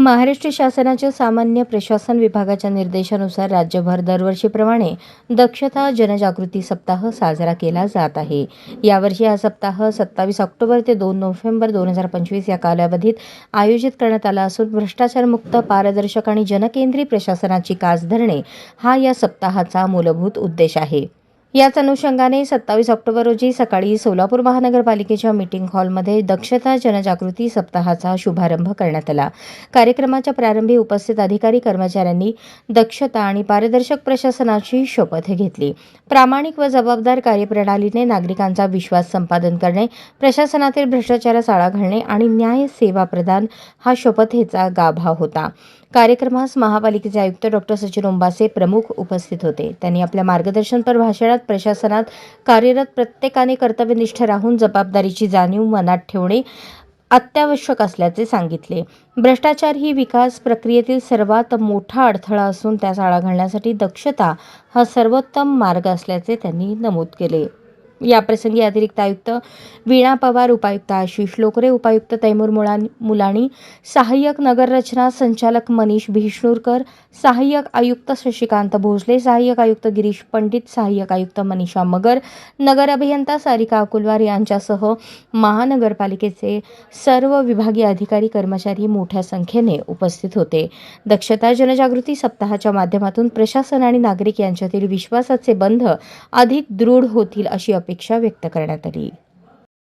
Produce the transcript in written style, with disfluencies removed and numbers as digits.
महाराष्ट्र शासनाच्या सामान्य प्रशासन विभागाच्या निर्देशानुसार राज्यभर दरवर्षीप्रमाणे दक्षता जनजागृती सप्ताह साजरा केला जात आहे। यावर्षी हा सप्ताह 27 ऑक्टोबर ते 2 नोव्हेंबर 2025 या कालावधीत आयोजित करण्यात आला असून भ्रष्टाचारमुक्त, पारदर्शक आणि जनकेंद्री प्रशासनाची कास धरणे हा या सप्ताहाचा मूलभूत उद्देश आहे। याच अनुषंगाने 27 ऑक्टोबर रोजी सकाळी सोलापूर महानगरपालिकेच्या मीटिंग हॉलमध्ये दक्षता जनजागृती सप्ताहाचा शुभारंभ करण्यात आला। कार्यक्रमाच्या प्रारंभी उपस्थित अधिकारी कर्मचाऱ्यांनी दक्षता आणि पारदर्शक प्रशासनाची शपथ घेतली। प्रामाणिक व जबाबदार कार्यप्रणालीने नागरिकांचा विश्वास संपादन करणे, प्रशासनातील भ्रष्टाचारास आळा घालणे आणि न्याय सेवा प्रदान हा शपथेचा गाभा होता। कार्यक्रमास महापालिकेचे आयुक्त डॉ. सचिन ओंबासे प्रमुख उपस्थित होते। त्यांनी आपल्या मार्गदर्शनपर भाषणात प्रशासनात कार्यरत प्रत्येकाने कर्तव्यनिष्ठ राहून जबाबदारीची जाणीव मनात ठेवणे अत्यावश्यक असल्याचे सांगितले। भ्रष्टाचार ही विकास प्रक्रियेतील सर्वात मोठा अडथळा असून त्यास आळा घालण्यासाठी दक्षता हा सर्वोत्तम मार्ग असल्याचे त्यांनी नमूद केले। याप्रसंगी अतिरिक्त आयुक्त वीणा पवार, उपायुक्त आशिष लोकरे, उपायुक्त तैमूर मुलाणी, सहाय्यक नगररचना संचालक मनीष भिष्णुरकर, सहाय्यक आयुक्त शशिकांत भोसले, सहाय्यक आयुक्त गिरीश पंडित, सहाय्यक आयुक्त मनीषा मगर, नगर अभियंता सारिका अकुलवार यांच्यासह महानगरपालिकेचे सर्व विभागीय अधिकारी कर्मचारी मोठ्या संख्येने उपस्थित होते। दक्षता जनजागृती सप्ताहाच्या माध्यमातून प्रशासन आणि नागरिक यांच्यातील विश्वासाचे बंध अधिक दृढ होतील अशी अपेक्षा व्यक्त करण्यात आली।